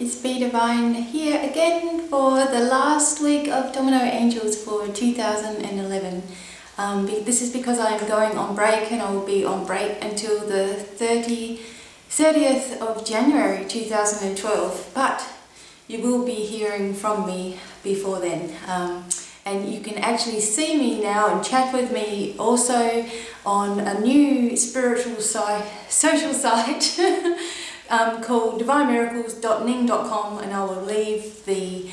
it's BDevine here again for the last week of Domino Angels for 2011. This is because I am going on break, and I will be on break until the 30th of January 2012, but you will be hearing from me before then. And you can actually see me now and chat with me also on a new social site called Miracles.Ning.com, and I will leave the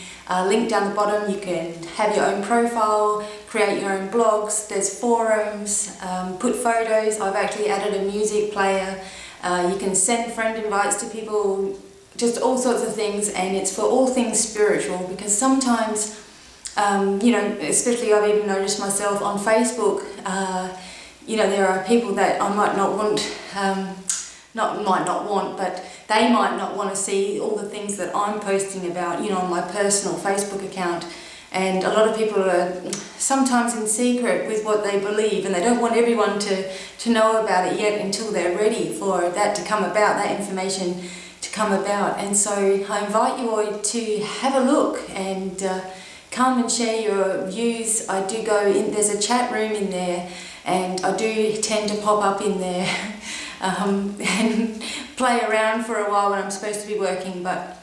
link down the bottom. You can have your own profile, create your own blogs, there's forums, put photos. I've actually added a music player. You can send friend invites to people, just all sorts of things, and it's for all things spiritual, because sometimes especially I've even noticed myself on Facebook, there are people that I might not want, but they might not want to see all the things that I'm posting about, on my personal Facebook account. And a lot of people are sometimes in secret with what they believe, and they don't want everyone to know about it yet until they're ready for that to come about, that information to come about. And so I invite you all to have a look and come and share your views. I do go in, there's a chat room in there, and I do tend to pop up in there and play around for a while when I'm supposed to be working, but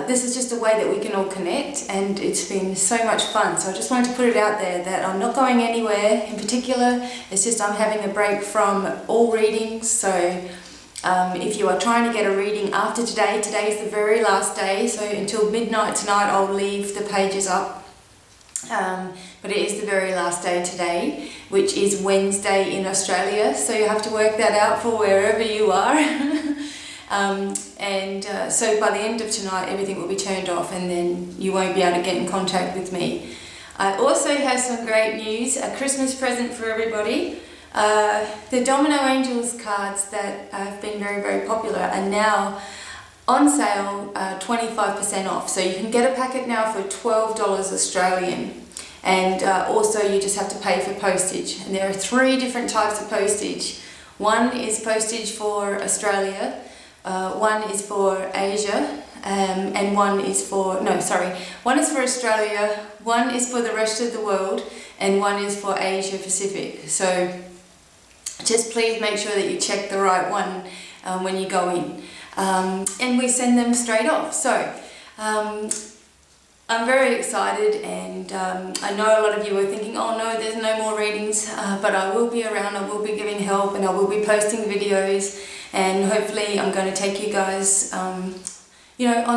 this is just a way that we can all connect, and it's been so much fun. So I just wanted to put it out there that I'm not going anywhere in particular. It's just I'm having a break from all readings. So if you are trying to get a reading after today, today is the very last day, so until midnight tonight I'll leave the pages up. But it is the very last day today, which is Wednesday in Australia, so you have to work that out for wherever you are. So by the end of tonight everything will be turned off, and then you won't be able to get in contact with me. I also have some great news, a Christmas present for everybody. The Domino Angels cards that have been very, very popular are now on sale, 25% off. So you can get a packet now for $12 Australian, and also you just have to pay for postage. And there are 3 different types of postage. One is postage for Australia, one is for Asia, and one is for Australia, one is for the rest of the world, and one is for Asia Pacific. So just please make sure that you check the right one when you go in. And we send them straight off. So I'm very excited, and I know a lot of you are thinking, oh no, there's no more readings, but I will be around, I will be giving help, and I will be posting videos, and hopefully I'm going to take you guys on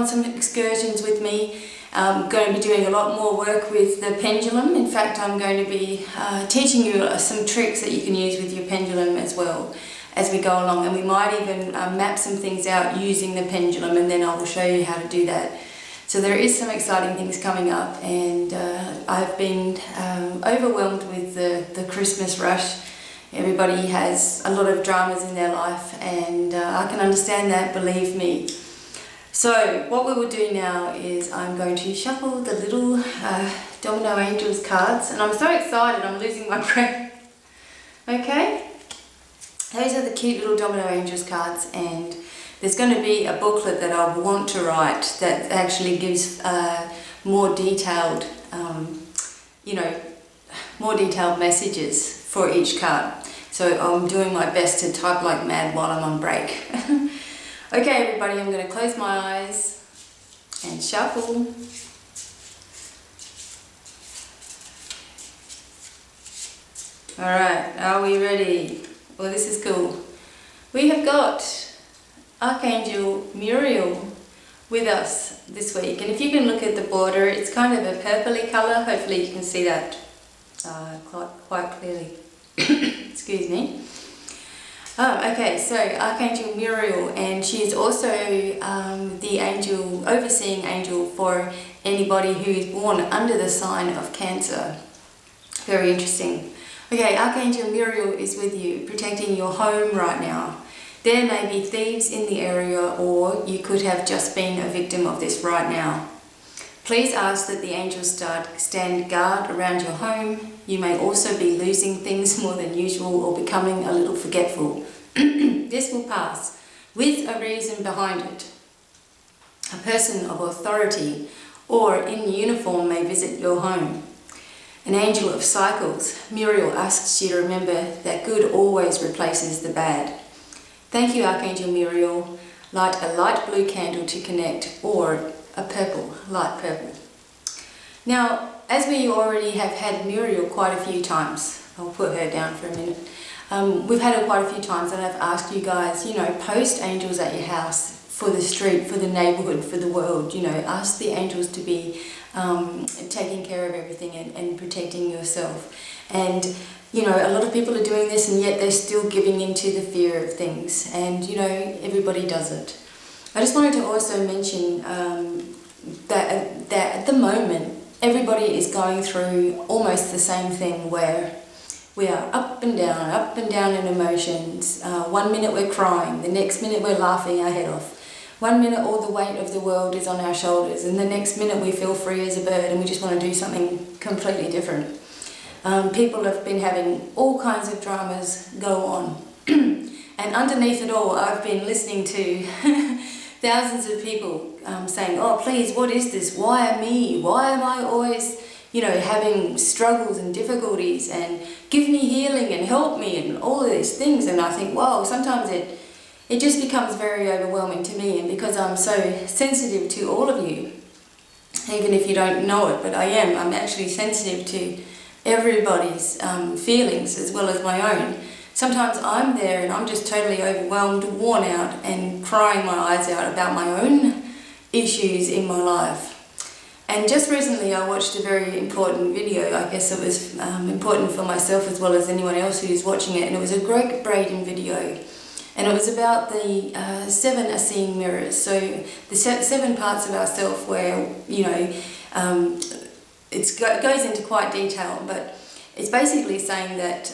some excursions with me. I'm going to be doing a lot more work with the pendulum. In fact, I'm going to be teaching you some tricks that you can use with your pendulum as well as we go along, and we might even map some things out using the pendulum, and then I will show you how to do that. So there is some exciting things coming up, and I've been overwhelmed with the Christmas rush. Everybody has a lot of dramas in their life, and I can understand that, believe me. So what we will do now is I'm going to shuffle the little Domino Angels cards, and I'm so excited I'm losing my breath. Okay, those are the cute little Domino Angels cards, and there's going to be a booklet that I want to write that actually gives more detailed messages for each card. So I'm doing my best to type like mad while I'm on break. Okay everybody, I'm going to close my eyes and shuffle. Alright, are we ready? Well, this is cool. We have got Archangel Muriel with us this week, and if you can look at the border, it's kind of a purpley colour. Hopefully you can see that quite clearly. Excuse me. Okay, so Archangel Muriel, and she is also the angel, overseeing angel for anybody who is born under the sign of Cancer. Very interesting. Okay, Archangel Muriel is with you, protecting your home right now. There may be thieves in the area, or you could have just been a victim of this right now. Please ask that the angels stand guard around your home. You may also be losing things more than usual or becoming a little forgetful. This will pass, with a reason behind it. A person of authority or in uniform may visit your home. An angel of cycles, Muriel asks you to remember that good always replaces the bad. Thank you, Archangel Muriel. Light a light blue candle to connect, or a purple, light purple. Now, as we already have had Muriel quite a few times, I'll put her down for a minute. We've had her quite a few times, and I've asked you guys, post angels at your house, for the street, for the neighborhood, for the world. Ask the angels to be taking care of everything and protecting yourself. And a lot of people are doing this, and yet they're still giving into the fear of things. And everybody does it. I just wanted to also mention that at the moment everybody is going through almost the same thing, where we are up and down in emotions. 1 minute we're crying, the next minute we're laughing our head off. 1 minute all the weight of the world is on our shoulders, and the next minute we feel free as a bird and we just want to do something completely different. People have been having all kinds of dramas go on. And underneath it all, I've been listening to thousands of people saying, oh please, what is this? Why me? Why am I always having struggles and difficulties, and give me healing and help me and all of these things? And I think, wow, sometimes it just becomes very overwhelming to me, and because I'm so sensitive to all of you, even if you don't know it, but I'm actually sensitive to everybody's feelings as well as my own. Sometimes I'm there and I'm just totally overwhelmed, worn out, and crying my eyes out about my own issues in my life. And just recently I watched a very important video. I guess it was important for myself as well as anyone else who's watching it, and it was a Greg Braden video. And it was about the 7 seeing mirrors. So the 7 parts of ourself where, it goes into quite detail, but it's basically saying that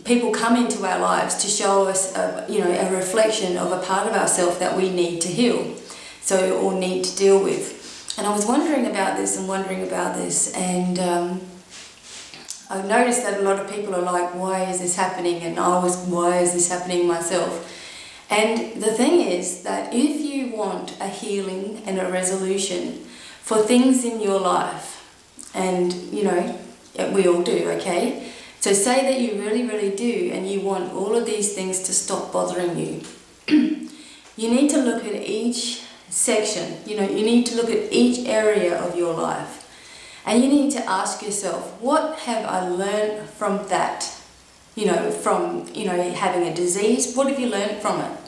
people come into our lives to show us, a reflection of a part of ourselves that we need to heal, or need to deal with. And I was wondering about this, and I've noticed that a lot of people are like, why is this happening? And why is this happening myself? And the thing is that if you want a healing and a resolution for things in your life, and we all do, okay? So say that you really, really do, and you want all of these things to stop bothering you. You need to look at each section, you need to look at each area of your life. And you need to ask yourself, what have I learned from that? From having a disease, what have you learned from it?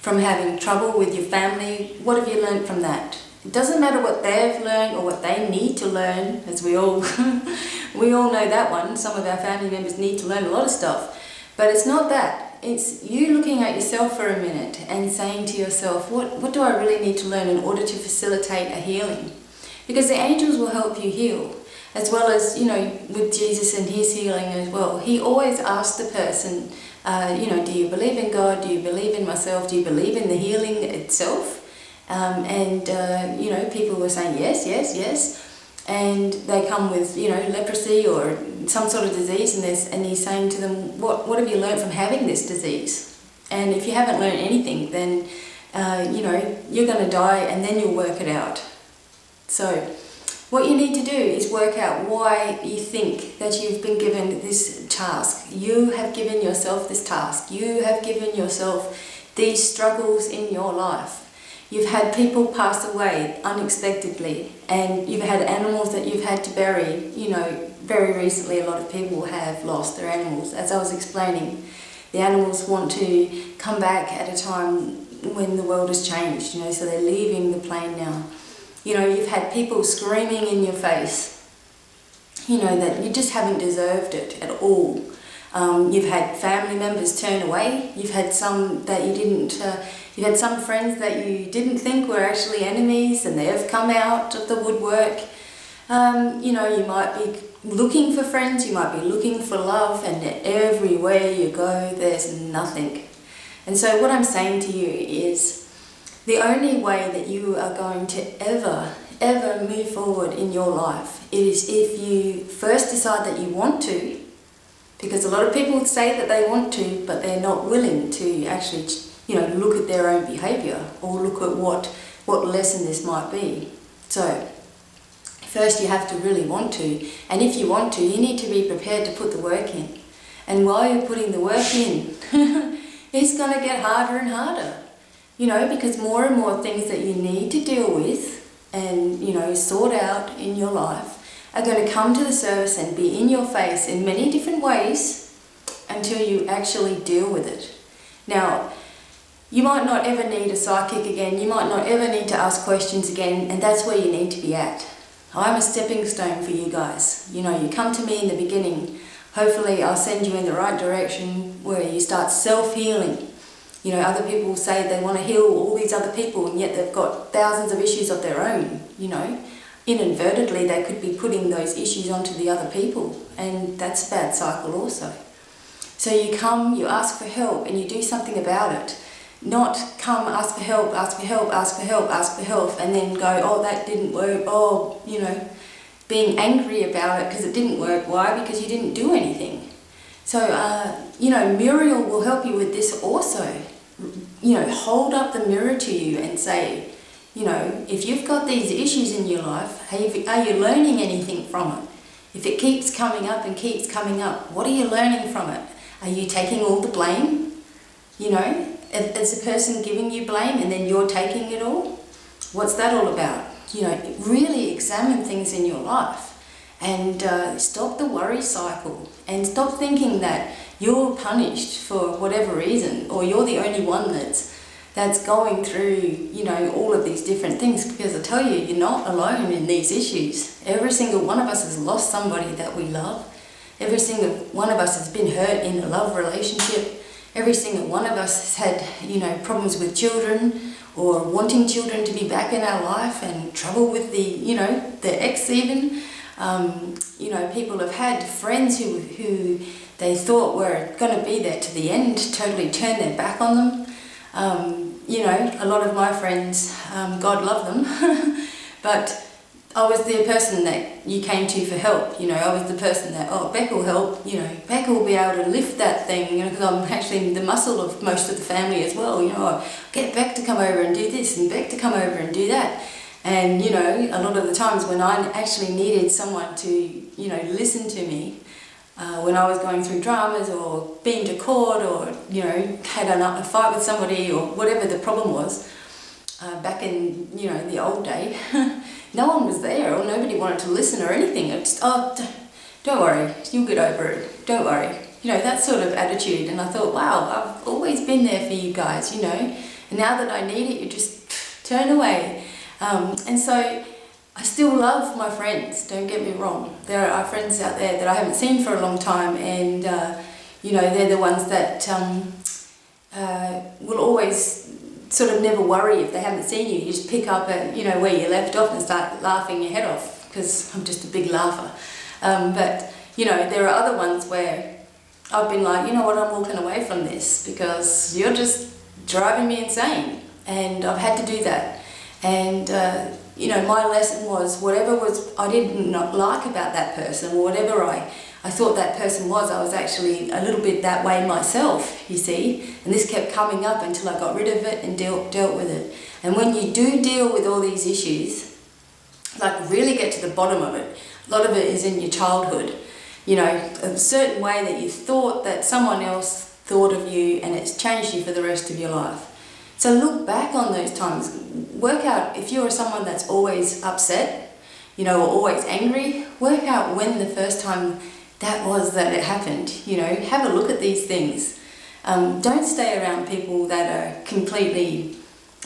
From having trouble with your family, what have you learned from that? It doesn't matter what they've learned or what they need to learn, as we all know that one. Some of our family members need to learn a lot of stuff. But it's not that. It's you looking at yourself for a minute and saying to yourself, what do I really need to learn in order to facilitate a healing? Because the angels will help you heal, as well as, with Jesus and his healing as well. He always asks the person, do you believe in God? Do you believe in myself? Do you believe in the healing itself? People were saying yes, yes, yes. And they come with, leprosy or some sort of disease, and he's saying to them, what have you learned from having this disease? And if you haven't learned anything, then, you're going to die, and then you'll work it out. So what you need to do is work out why you think that you've been given this task. You have given yourself this task. You have given yourself these struggles in your life. You've had people pass away unexpectedly, and you've had animals that you've had to bury. Very recently a lot of people have lost their animals. As I was explaining, the animals want to come back at a time when the world has changed, so they're leaving the plane now. You've had people screaming in your face, that you just haven't deserved it at all. You've had family members turn away. You've had some that you didn't, you had some friends that you didn't think were actually enemies, and they've come out of the woodwork. You might be looking for friends, you might be looking for love, and everywhere you go, there's nothing. And so what I'm saying to you is, the only way that you are going to ever move forward in your life is if you first decide that you want to, because a lot of people say that they want to, but they're not willing to actually, look at their own behaviour, or look at what what lesson this might be. So first you have to really want to, and if you want to, you need to be prepared to put the work in. And while you're putting the work in, it's going to get harder and harder, you know, because more and more things that you need to deal with and, you know, sort out in your life are going to come to the surface and be in your face in many different ways until you actually deal with it. Now, you might not ever need a psychic again, you might not ever need to ask questions again, and that's where you need to be at. I'm a stepping stone for you guys. You know, you come to me in the beginning, hopefully I'll send you in the right direction where you start self-healing. You know, other people say they want to heal all these other people and yet they've got thousands of issues of their own, you know. Inadvertently they could be putting those issues onto the other people, and that's a bad cycle also. So you come, you ask for help and you do something about it. Not come, ask for help, ask for help, ask for help, ask for help, and then go, oh, that didn't work, oh, you know, being angry about it because it didn't work. Why? Because you didn't do anything. So, you know, Muriel will help you with this also. You know, hold up the mirror to you and say, you know, if you've got these issues in your life, are you learning anything from it? If it keeps coming up and keeps coming up, what are you learning from it? Are you taking all the blame? You know, is the person giving you blame and then you're taking it all? What's that all about? You know, really examine things in your life and stop the worry cycle and stop thinking that you're punished for whatever reason or you're the only one that's going through, you know, all of these different things, because I tell you, you're not alone in these issues. Every single one of us has lost somebody that we love. Every single one of us has been hurt in a love relationship. Every single one of us has had, you know, problems with children or wanting children to be back in our life and trouble with the, you know, the ex even. You know, people have had friends who they thought were going to be there to the end, totally turn their back on them. You know, a lot of my friends, God love them, but I was the person that you came to for help. You know, I was the person that, oh, Beck will help, you know, Beck will be able to lift that thing, you know, because I'm actually the muscle of most of the family as well. You know, I get Beck to come over and do this and Beck to come over and do that. And, you know, a lot of the times when I actually needed someone to, you know, listen to me, when I was going through dramas or been to court or, you know, had a fight with somebody or whatever the problem was, back in, you know, the old day, no one was there or nobody wanted to listen or anything. It's just, oh, don't worry, you'll get over it, don't worry. You know, that sort of attitude. And I thought, wow, I've always been there for you guys, you know, and now that I need it, you just turn away. And so I still love my friends, don't get me wrong. There are friends out there that I haven't seen for a long time, and you know, they're the ones that will always sort of never worry if they haven't seen you. You just pick up at, you know, where you left off and start laughing your head off, because I'm just a big laugher. But you know, there are other ones where I've been like, you know what, I'm walking away from this because you're just driving me insane, and I've had to do that. And you know, my lesson was whatever was I did not like about that person, or whatever I thought that person was, I was actually a little bit that way myself, you see. And this kept coming up until I got rid of it and dealt with it. And when you do deal with all these issues, like really get to the bottom of it, a lot of it is in your childhood. You know, a certain way that you thought that someone else thought of you, and it's changed you for the rest of your life. So look back on those times, work out if you're someone that's always upset, you know, or always angry, work out when the first time that was that it happened, you know, have a look at these things. Don't stay around people that are completely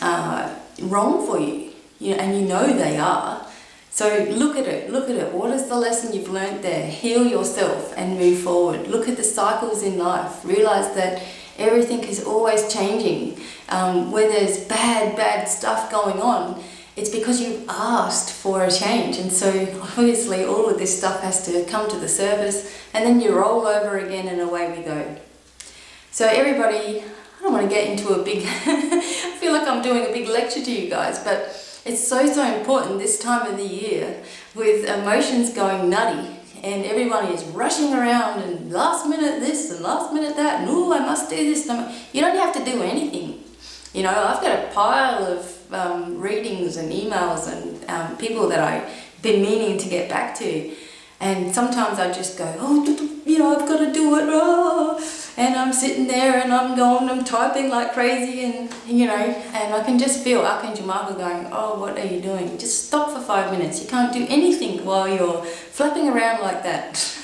wrong for you, you know, and you know they are. So look at it, what is the lesson you've learned there? Heal yourself and move forward. Look at the cycles in life, realise that everything is always changing. Where there's bad stuff going on, it's because you've asked for a change. And so obviously all of this stuff has to come to the surface, and then you roll over again and away we go. So everybody, I don't want to get into a big, I feel like I'm doing a big lecture to you guys, but it's so important this time of the year with emotions going nutty. And everyone is rushing around and last minute this and last minute that, and oh, I must do this. You don't have to do anything. You know, I've got a pile of readings and emails and people that I've been meaning to get back to. And sometimes I just go, oh, you know, I've got to do it. Oh. And I'm sitting there and I'm typing like crazy, and you know, and I can just feel Archangel Michael going, oh, what are you doing? Just stop for 5 minutes. You can't do anything while you're flapping around like that.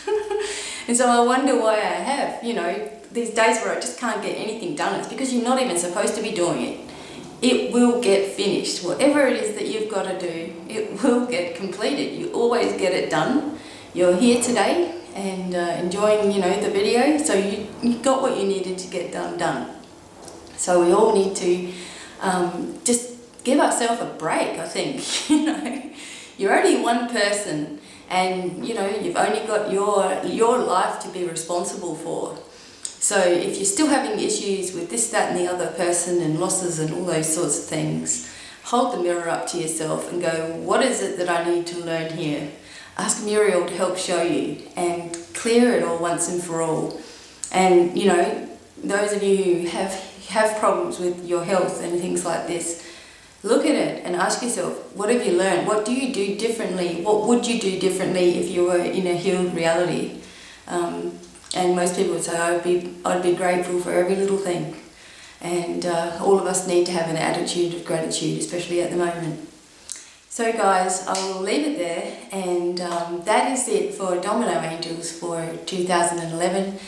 And so I wonder why I have, you know, these days where I just can't get anything done. It's because you're not even supposed to be doing it. It will get finished. Whatever it is that you've got to do, it will get completed. You always get it done. You're here today and enjoying, you know, the video, so you got what you needed to get done. So we all need to just give ourselves a break, I think. You know, you're only one person, and you know, you've only got your life to be responsible for. So if you're still having issues with this, that and the other person and losses and all those sorts of things, hold the mirror up to yourself and go, what is it that I need to learn here? Ask Muriel to help show you and clear it all once and for all. And you know, those of you who have problems with your health and things like this, look at it and ask yourself, what have you learned? What do you do differently? What would you do differently if you were in a healed reality? And most people would say, I'd be grateful for every little thing. And all of us need to have an attitude of gratitude, especially at the moment. So guys, I will leave it there, and that is it for Domino Angels for 2011.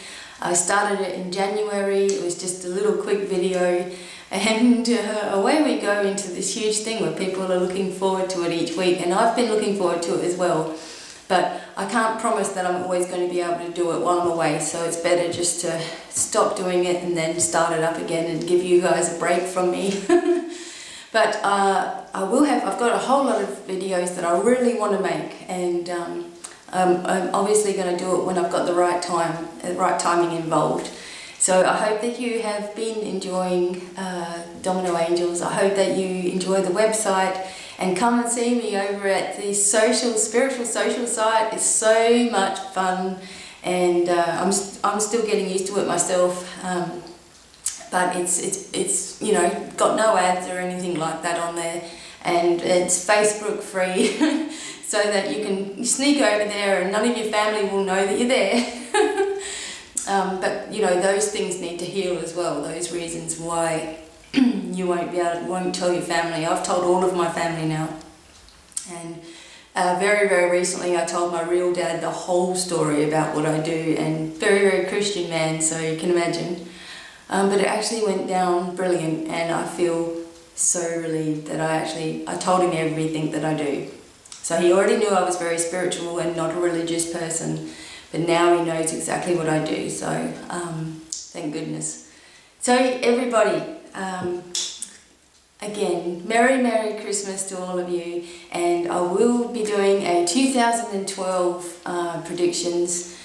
I started it in January. It was just a little quick video, and away we go into this huge thing where people are looking forward to it each week, and I've been looking forward to it as well. But I can't promise that I'm always going to be able to do it while I'm away, so it's better just to stop doing it and then start it up again and give you guys a break from me. But I've got a whole lot of videos that I really want to make, and I'm obviously going to do it when I've got the right timing involved. So I hope that you have been enjoying Domino Angels. I hope that you enjoy the website, and come and see me over at the spiritual social site. It's so much fun, and I'm still getting used to it myself. But it's you know, got no ads or anything like that on there, and it's Facebook free, so that you can sneak over there and none of your family will know that you're there. But you know, those things need to heal as well. Those reasons why you won't tell your family. I've told all of my family now, and very, very recently I told my real dad the whole story about what I do, and very, very Christian man, so you can imagine. But it actually went down brilliant, and I feel so relieved that I told him everything that I do. So he already knew I was very spiritual and not a religious person, but now he knows exactly what I do, so thank goodness. So everybody, again, Merry Christmas to all of you, and I will be doing a 2012 predictions,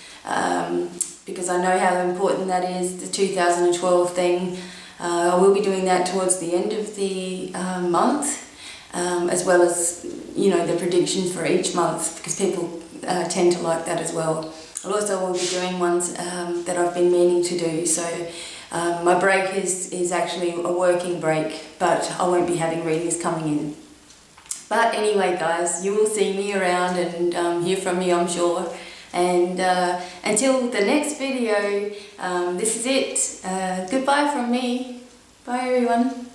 because I know how important that is, the 2012 thing. I will be doing that towards the end of the month, as well as, you know, the predictions for each month, because people tend to like that as well. I also will be doing ones that I've been meaning to do, so my break is actually a working break, but I won't be having readings coming in. But anyway guys, you will see me around and hear from me, I'm sure. And until the next video, this is it. Goodbye from me. Bye everyone.